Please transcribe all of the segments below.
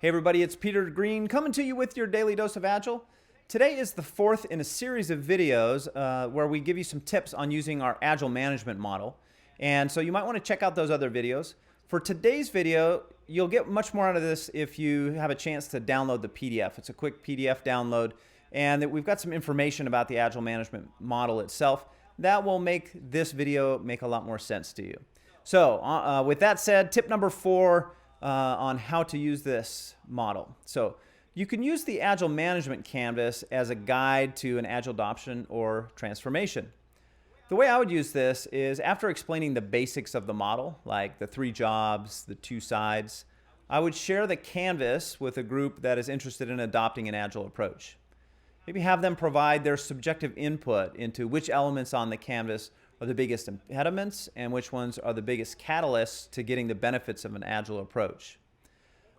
Hey everybody, it's Peter Green coming to you with your daily dose of Agile. Today is the fourth in a series of videos where we give you some tips on using our Agile Management model. And so you might want to check out those other videos. For today's video, you'll get much more out of this if you have a chance to download the PDF. It's a quick PDF download, and we've got some information about the Agile Management model itself that will make this video make a lot more sense to you. So with that said, tip number 4 on how to use this model. So you can use the Agile Management Canvas as a guide to an Agile adoption or transformation. The way I would use this is after explaining the basics of the model, like the 3 jobs, the 2 sides, I would share the canvas with a group that is interested in adopting an Agile approach. Maybe have them provide their subjective input into which elements on the canvas are the biggest impediments and which ones are the biggest catalysts to getting the benefits of an Agile approach.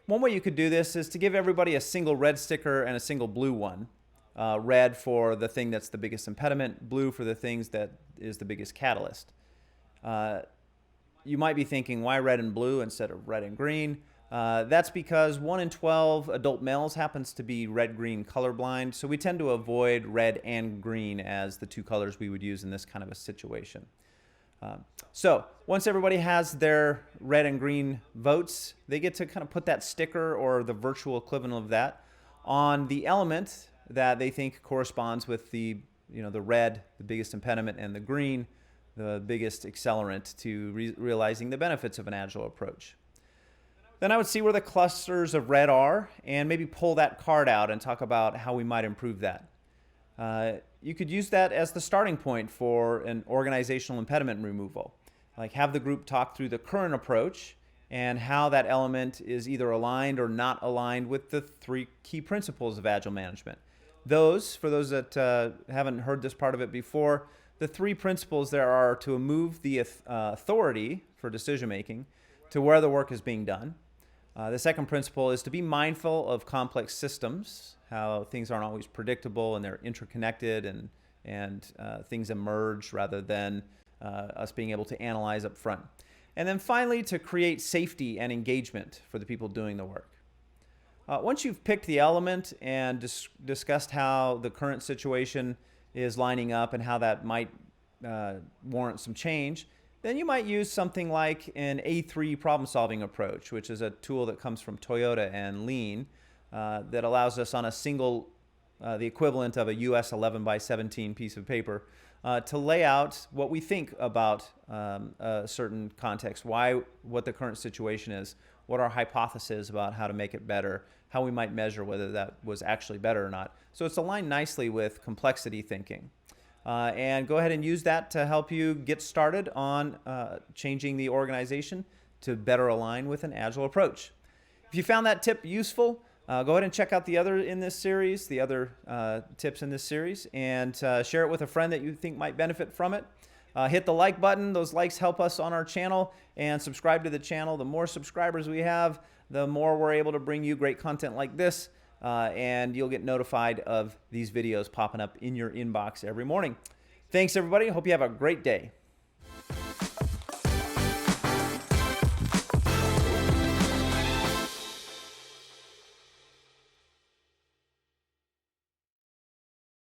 One way you could do this is to give everybody a single red sticker and a single blue one. Red for the thing that's the biggest impediment, blue for the things that is the biggest catalyst. You might be thinking, why red and blue instead of red and green? That's because 1 in 12 adult males happens to be red-green colorblind, so we tend to avoid red and green as the 2 colors we would use in this kind of a situation. So once everybody has their red and green votes, they get to kind of put that sticker or the virtual equivalent of that on the element that they think corresponds with the red, the biggest impediment, and the green, the biggest accelerant to realizing the benefits of an Agile approach. Then I would see where the clusters of red are and maybe pull that card out and talk about how we might improve that. You could use that as the starting point for an organizational impediment removal. Like have the group talk through the current approach and how that element is either aligned or not aligned with the 3 key principles of Agile Management. Those, for those that haven't heard this part of it before, the 3 principles there are to move the authority for decision making to where the work is being done. The second principle is to be mindful of complex systems, how things aren't always predictable and they're interconnected and things emerge rather than us being able to analyze up front. And then finally, to create safety and engagement for the people doing the work. Once you've picked the element and discussed how the current situation is lining up and how that might warrant some change, then you might use something like an A3 problem-solving approach, which is a tool that comes from Toyota and Lean that allows us on a single, the equivalent of a US 11 by 17 piece of paper, to lay out what we think about a certain context, what the current situation is, what our hypothesis about how to make it better, how we might measure whether that was actually better or not. So it's aligned nicely with complexity thinking. And go ahead and use that to help you get started on changing the organization to better align with an Agile approach. If you found that tip useful, go ahead and check out the other in this series, the other tips in this series, and share it with a friend that you think might benefit from it. Hit the like button. Those likes help us on our channel, and subscribe to the channel. The more subscribers we have, the more we're able to bring you great content like this. And you'll get notified of these videos popping up in your inbox every morning. Thanks, everybody. Hope you have a great day.